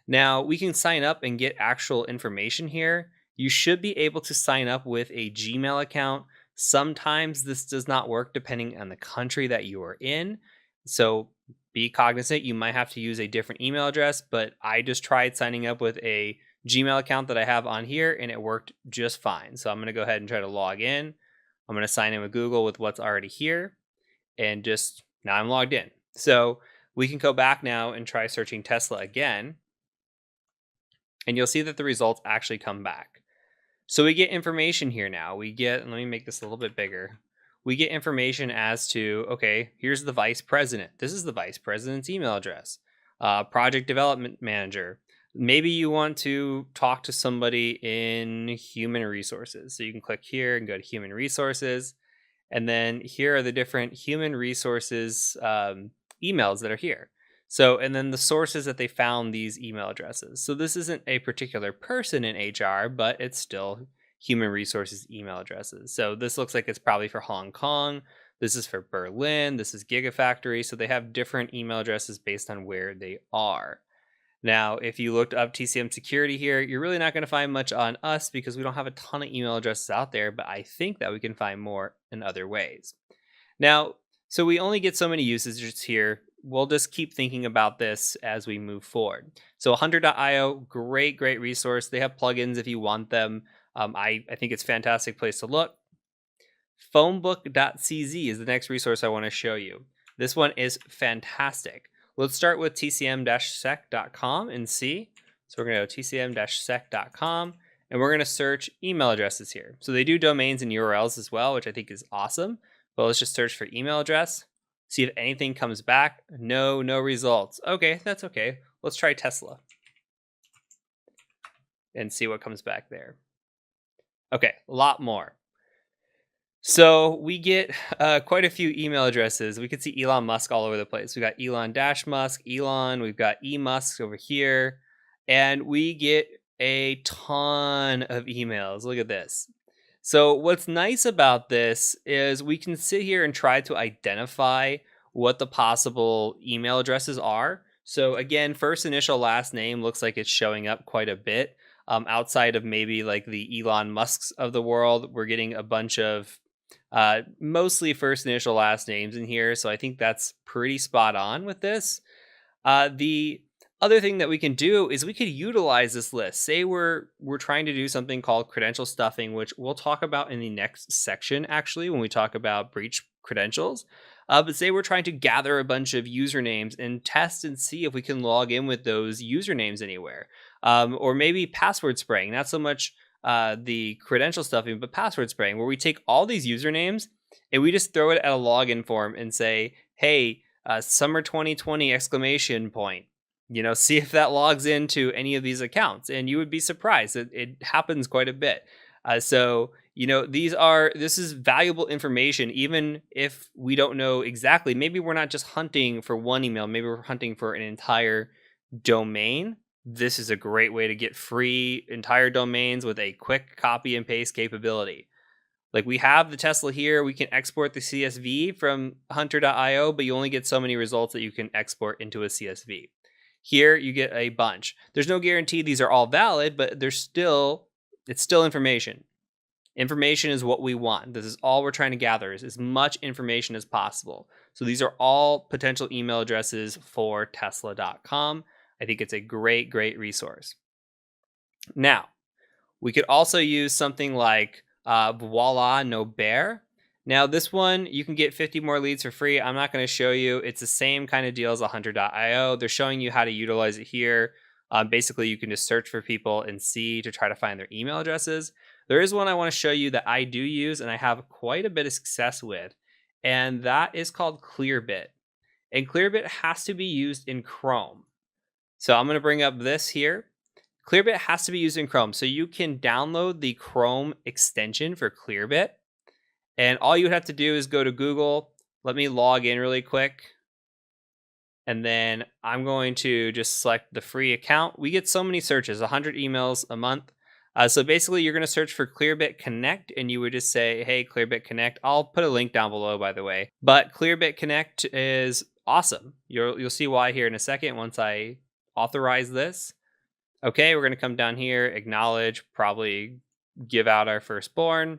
Now, we can sign up and get actual information here. You should be able to sign up with a Gmail account. Sometimes this does not work depending on the country that you are in. So be cognizant, you might have to use a different email address, but I just tried signing up with a Gmail account that I have on here and it worked just fine. So I'm going to go ahead and try to log in. I'm going to sign in with Google with what's already here and just now I'm logged in. So we can go back now and try searching Tesla again. And you'll see that the results actually come back. So we get information here now. Let me make this a little bit bigger. We get information as to, okay, here's the vice president. This is the vice president's email address. Project development manager. Maybe you want to talk to somebody in human resources. So you can click here and go to human resources. And then here are the different human resources emails that are here. So, and then the sources that they found these email addresses. So this isn't a particular person in HR, but it's still human resources email addresses. So this looks like it's probably for Hong Kong. This is for Berlin. This is Gigafactory. So they have different email addresses based on where they are. Now, if you looked up TCM Security here, you're really not going to find much on us because we don't have a ton of email addresses out there, but I think that we can find more in other ways. Now, so we only get so many usages here. We'll just keep thinking about this as we move forward. So hunter.io, great resource. They have plugins if you want them. I think it's a fantastic place to look. Phonebook.cz is the next resource I want to show you. This one is fantastic. Let's start with tcm-sec.com and see. So we're going to go tcm-sec.com and we're going to search email addresses here. So they do domains and URLs as well, which I think is awesome. But let's just search for email address. See if anything comes back. No results. Okay, that's okay. Let's try Tesla and see what comes back there. Okay, a lot more. So we get quite a few email addresses. We could see Elon Musk all over the place. We got Elon-Musk, Elon. We've got eMusk over here. And we get a ton of emails. Look at this. So what's nice about this is we can sit here and try to identify what the possible email addresses are. So again, first initial last name looks like it's showing up quite a bit. Outside of maybe like the Elon Musks of the world, we're getting a bunch of mostly first initial last names in here. So I think that's pretty spot on with this. The Other thing that we can do is we could utilize this list. Say we're trying to do something called credential stuffing, which we'll talk about in the next section, actually, when we talk about breach credentials. But say we're trying to gather a bunch of usernames and test and see if we can log in with those usernames anywhere. Or maybe password spraying, not so much the credential stuffing, but password spraying, where we take all these usernames and we just throw it at a login form and say, hey, summer 2020 exclamation point. See if that logs into any of these accounts, and you would be surprised. It happens quite a bit. So this is valuable information, even if we don't know exactly. Maybe we're not just hunting for one email. Maybe we're hunting for an entire domain. This is a great way to get free entire domains with a quick copy and paste capability. Like, we have the Tesla here. We can export the CSV from hunter.io, but you only get so many results that you can export into a CSV. Here you get a bunch. There's no guarantee these are all valid, but it's still information. Information is what we want. This is all we're trying to gather, is as much information as possible. So these are all potential email addresses for Tesla.com. I think it's a great, great resource. Now, we could also use something like Voila No Bear. Now, this one, you can get 50 more leads for free. I'm not going to show you. It's the same kind of deal as hunter.io. They're showing you how to utilize it here. Basically, you can just search for people and see to try to find their email addresses. There is one I want to show you that I do use and I have quite a bit of success with, and that is called Clearbit. And Clearbit has to be used in Chrome. So I'm going to bring up this here. Clearbit has to be used in Chrome. So you can download the Chrome extension for Clearbit. And all you would have to do is go to Google. Let me log in really quick. And then I'm going to just select the free account. We get so many searches, 100 emails a month. So basically, you're going to search for Clearbit Connect, and you would just say, hey, Clearbit Connect. I'll put a link down below, by the way. But Clearbit Connect is awesome. You'll see why here in a second once I authorize this. Okay, we're going to come down here, acknowledge, probably give out our firstborn.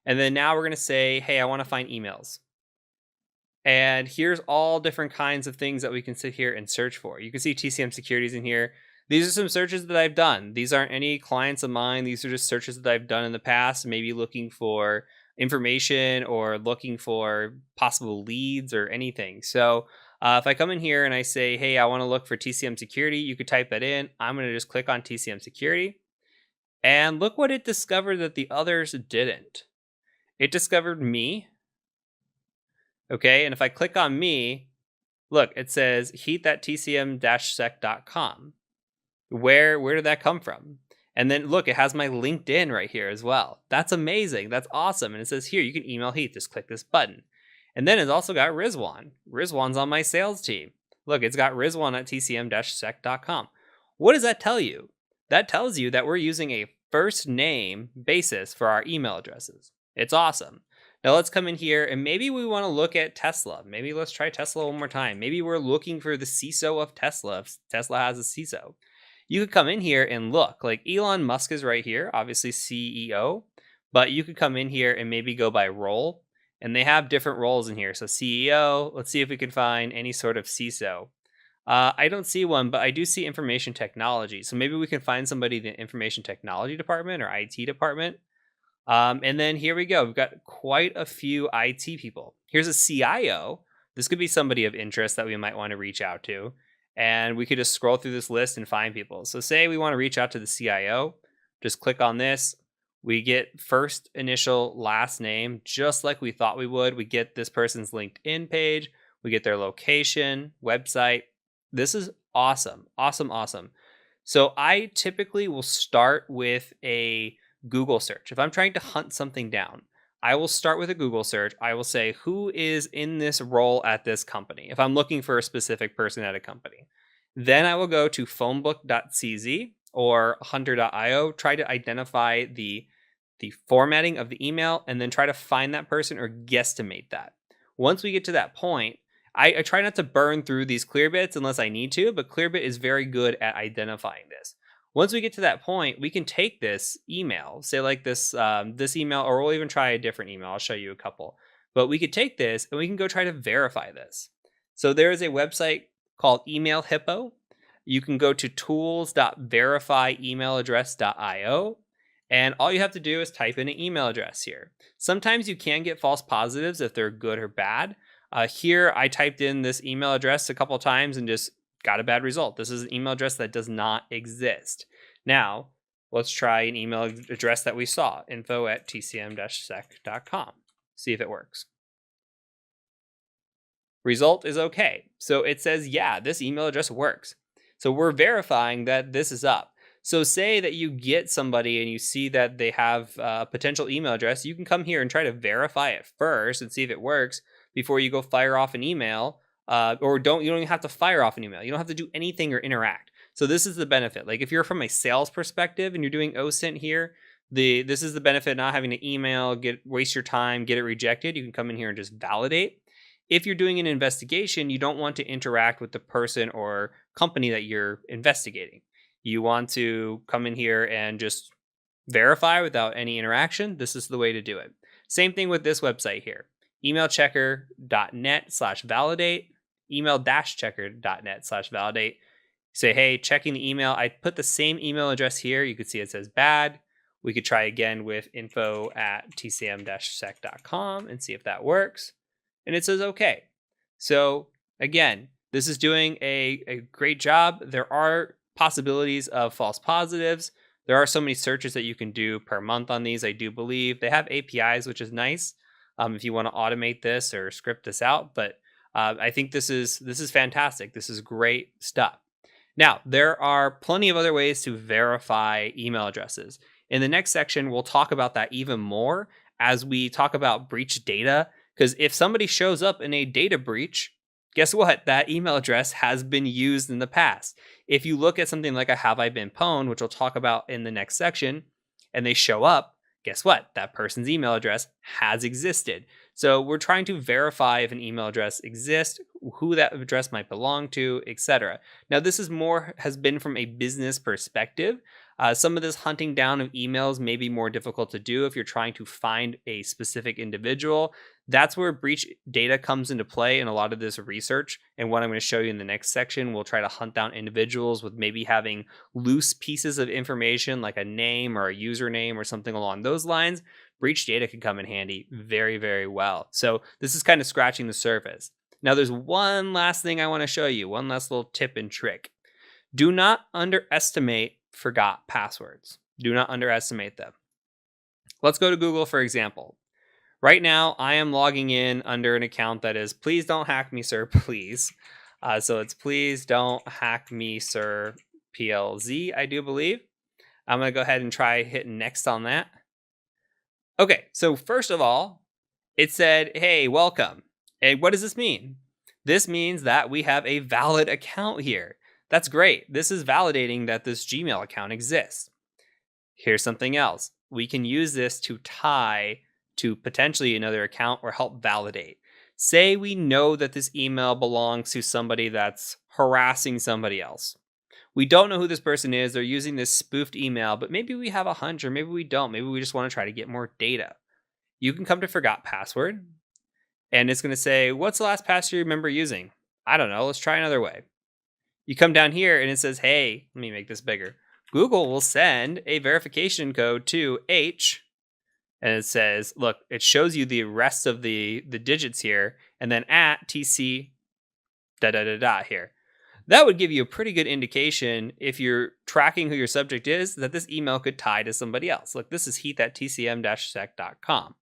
And then now we're going to say, hey, I want to find emails. And here's all different kinds of things that we can sit here and search for. You can see TCM securities in here. These are some searches that I've done. These aren't any clients of mine. These are just searches that I've done in the past, maybe looking for information or looking for possible leads or anything. So if I come in here and I say, hey, I want to look for TCM security, you could type that in. I'm going to just click on TCM security. And look what it discovered that the others didn't. It discovered me. Okay, and if I click on me, look, it says heat.tcm-sec.com. Where did that come from? And then look, it has my LinkedIn right here as well. That's amazing. That's awesome. And it says here, you can email Heath. Just click this button. And then it's also got Rizwan. Rizwan's on my sales team. Look, it's got Rizwan at tcm-sec.com. What does that tell you? That tells you that we're using a first name basis for our email addresses. It's awesome. Now let's come in here and maybe we want to look at Tesla. Maybe let's try Tesla one more time. Maybe we're looking for the CISO of Tesla if Tesla has a CISO. You could come in here and look, like Elon Musk is right here, obviously CEO, but you could come in here and maybe go by role, and they have different roles in here. So CEO, let's see if we can find any sort of CISO. I don't see one, but I do see information technology. So maybe we can find somebody in the information technology department or IT department. And then here we go. We've got quite a few IT people. Here's a CIO. This could be somebody of interest that we might want to reach out to. And we could just scroll through this list and find people. So say we want to reach out to the CIO. Just click on this. We get first initial last name, just like we thought we would. We get this person's LinkedIn page. We get their location, website. This is awesome. Awesome, awesome. So I typically will start with a Google search. If I'm trying to hunt something down, I will start with a Google search. I will say, who is in this role at this company? If I'm looking for a specific person at a company, then I will go to phonebook.cz or hunter.io, try to identify the formatting of the email, and then try to find that person or guesstimate that. Once we get to that point, I try not to burn through these Clearbits unless I need to, but Clearbit is very good at identifying this. Once we get to that point, we can take this email, say like this email, or we'll even try a different email. I'll show you a couple. But we could take this and we can go try to verify this. So there is a website called Email Hippo. you can go to tools.verifyemailaddress.io, and all you have to do is type in an email address here. Sometimes you can get false positives if they're good or bad. Here, I typed in this email address a couple times and just got a bad result. This is an email address that does not exist. Now, let's try an email address that we saw, info@tcm-sec.com. See if it works. Result is okay. So it says, yeah, this email address works. So we're verifying that this is up. So say that you get somebody and you see that they have a potential email address, you can come here and try to verify it first and see if it works before you go fire off an email. You don't even have to fire off an email. You don't have to do anything or interact. So this is the benefit. Like if you're from a sales perspective and you're doing OSINT here, this is the benefit of not having to email, waste your time, get it rejected. You can come in here and just validate. If you're doing an investigation, you don't want to interact with the person or company that you're investigating. You want to come in here and just verify without any interaction. This is the way to do it. Same thing with this website here, emailchecker.net/validate, email-checker.net/validate. Say, hey, checking the email. I put the same email address here. You can see it says bad. We could try again with info@tcm-sec.com and see if that works. And it says okay. So again, this is doing a great job. There are possibilities of false positives. There are so many searches that you can do per month on these, I do believe. They have APIs, which is nice if you want to automate this or script this out. But I think this is fantastic. This is great stuff. Now, there are plenty of other ways to verify email addresses. In the next section, we'll talk about that even more as we talk about breach data. Because if somebody shows up in a data breach, guess what? That email address has been used in the past. If you look at something like a Have I Been Pwned, which we'll talk about in the next section, and they show up, guess what? That person's email address has existed. So we're trying to verify if an email address exists, who that address might belong to, etc. Now, this has been from a business perspective. Some of this hunting down of emails may be more difficult to do if you're trying to find a specific individual. That's where breach data comes into play in a lot of this research. And what I'm going to show you in the next section, we'll try to hunt down individuals with maybe having loose pieces of information like a name or a username or something along those lines. Breach data can come in handy very, very well. So this is kind of scratching the surface. Now, there's one last thing I want to show you, one last little tip and trick. Do not underestimate forgot passwords. Do not underestimate them. Let's go to Google, for example. Right now, I am logging in under an account that is please don't hack me, sir, please. So it's please don't hack me, sir, PLZ, I do believe. I'm going to go ahead and try hitting next on that. Okay, so first of all, it said, hey, welcome. And what does this mean? This means that we have a valid account here. That's great. This is validating that this Gmail account exists. Here's something else. We can use this to tie to potentially another account or help validate. Say we know that this email belongs to somebody that's harassing somebody else. We don't know who this person is. They're using this spoofed email, but maybe we have a hunch or maybe we don't. Maybe we just want to try to get more data. You can come to forgot password and it's going to say, what's the last password you remember using? I don't know. Let's try another way. You come down here and it says, hey, let me make this bigger. Google will send a verification code to H. And it says, look, it shows you the rest of the digits here. And then at TC here. That would give you a pretty good indication if you're tracking who your subject is, that this email could tie to somebody else. Look, this is heath@tcm-sec.com.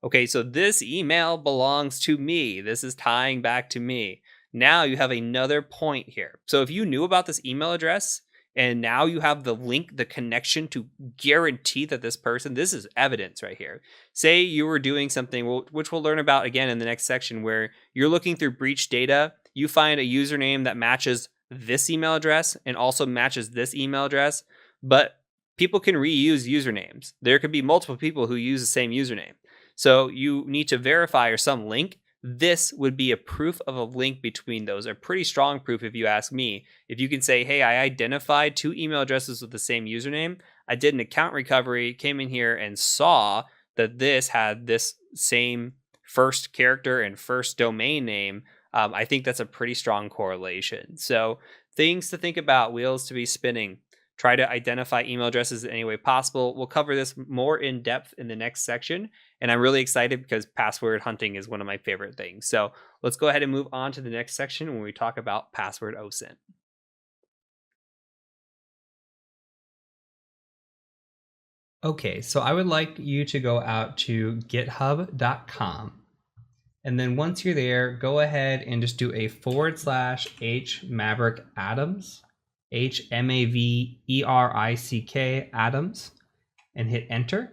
Okay, so this email belongs to me. This is tying back to me. Now you have another point here. So if you knew about this email address and now you have the link, the connection to guarantee that this person, this is evidence right here. Say you were doing something, which we'll learn about again in the next section, where you're looking through breach data, you find a username that matches this email address and also matches this email address, but people can reuse usernames. There could be multiple people who use the same username. So you need to verify or some link. This would be a proof of a link between those, a pretty strong proof if you ask me. If you can say, hey, I identified 2 email addresses with the same username, I did an account recovery, came in here and saw that this had this same first character and first domain name, I think that's a pretty strong correlation. So Things to think about, wheels to be spinning. Try to identify email addresses in any way possible. We'll cover this more in depth in the next section. And I'm really excited because password hunting is one of my favorite things. So let's go ahead and move on to the next section when we talk about password OSINT. Okay, so I would like you to go out to github.com. And then once you're there, go ahead and just do a /h Maverick Adams, HMAVERICK Adams, and hit enter.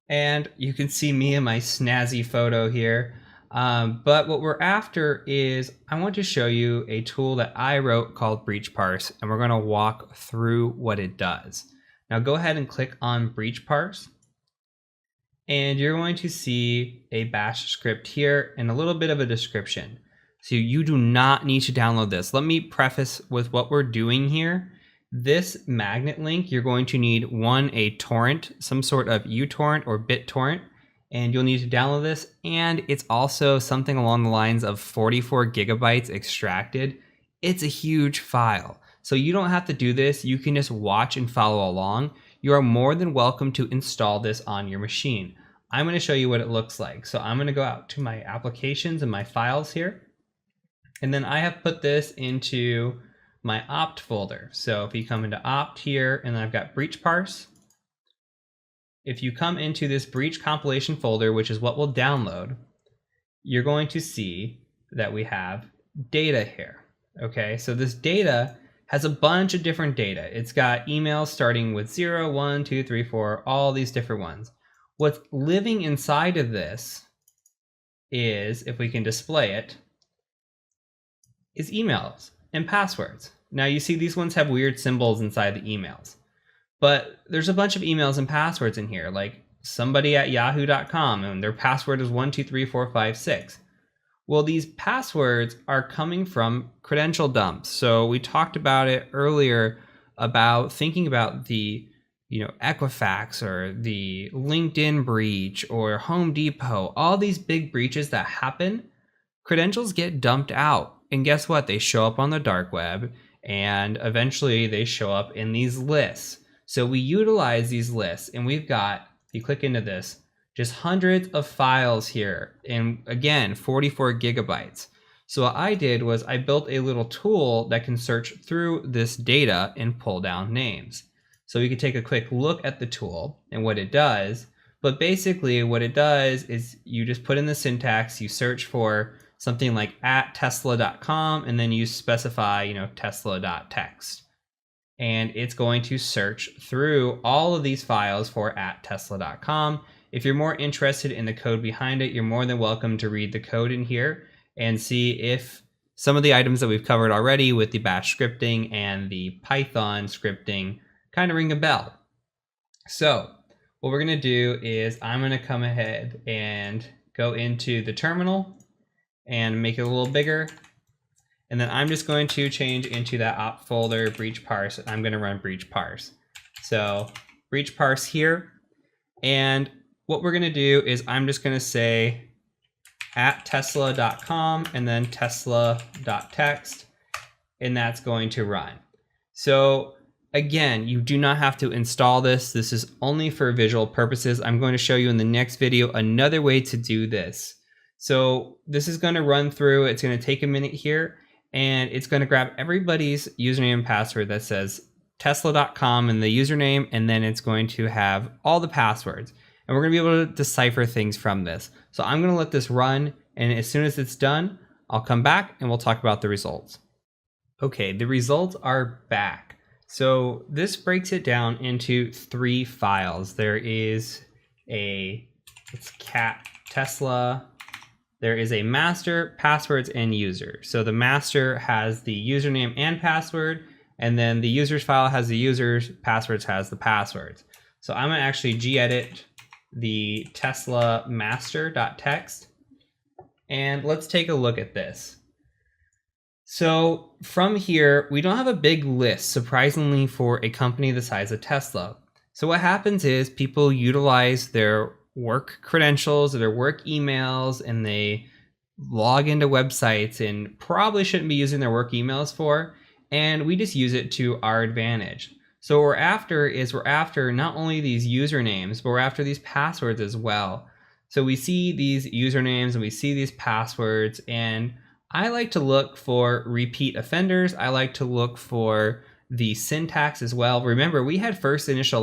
And you can see me in my snazzy photo here. But what we're after is I want to show you a tool that I wrote called Breach Parse, and we're going to walk through what it does. Now go ahead and click on Breach Parse. And you're going to see a bash script here and a little bit of a description. So you do not need to download this. Let me preface with what we're doing here. This magnet link, you're going to need a torrent, some sort of uTorrent or BitTorrent, and you'll need to download this. And it's also something along the lines of 44 gigabytes extracted. It's a huge file. So you don't have to do this. You can just watch and follow along. You are more than welcome to install this on your machine. I'm going to show you what it looks like. So I'm going to go out to my applications and my files here. And then I have put this into my opt folder. So if you come into opt here, and then I've got breach parse. If you come into this breach compilation folder, which is what we'll download, you're going to see that we have data here. Okay, so this data has a bunch of different data. It's got emails starting with 0, 1, 2, 3, 4, all these different ones. What's living inside of this is, if we can display it, is emails and passwords. Now you see these ones have weird symbols inside the emails, but there's a bunch of emails and passwords in here, like somebody at yahoo.com and their password is 123456. Well, these passwords are coming from credential dumps. So we talked about it earlier about thinking about the Equifax or the LinkedIn breach or Home Depot, all these big breaches that happen, credentials get dumped out. And guess what? They show up on the dark web and eventually they show up in these lists. So we utilize these lists, and we've got, if you click into this, just hundreds of files here, and again, 44 gigabytes. So what I did was I built a little tool that can search through this data and pull down names. So we could take a quick look at the tool and what it does. But basically what it does is you just put in the syntax, you search for something like @tesla.com, and then you specify, tesla.txt. And it's going to search through all of these files for @tesla.com. If you're more interested in the code behind it, you're more than welcome to read the code in here and see if some of the items that we've covered already with the bash scripting and the Python scripting kind of ring a bell. So what we're going to do is I'm going to come ahead and go into the terminal and make it a little bigger. And then I'm just going to change into that opt folder, breach parse. I'm going to run breach parse. So breach parse here. And what we're going to do is I'm just going to say @tesla.com and then tesla.txt, and that's going to run. So again, you do not have to install this. This is only for visual purposes. I'm going to show you in the next video another way to do this. So this is going to run through. It's going to take a minute here, and it's going to grab everybody's username and password that says tesla.com and the username, and then it's going to have all the passwords. And we're going to be able to decipher things from this. So I'm going to let this run, and as soon as it's done, I'll come back and we'll talk about the results. Okay, the results are back. So this breaks it down into 3 files. There is it's cat Tesla. There is a master, passwords, and user. So the master has the username and password, and then the users file has the users, passwords has the passwords. So I'm gonna actually gedit the Tesla master.txt, and let's take a look at this. So from here, we don't have a big list, surprisingly, for a company the size of Tesla. So what happens is people utilize their work credentials or their work emails, and they log into websites and probably shouldn't be using their work emails for, and we just use it to our advantage. So what we're after not only these usernames, but we're after these passwords as well. So we see these usernames and we see these passwords, and I like to look for repeat offenders. I like to look for the syntax as well. Remember, we had first initial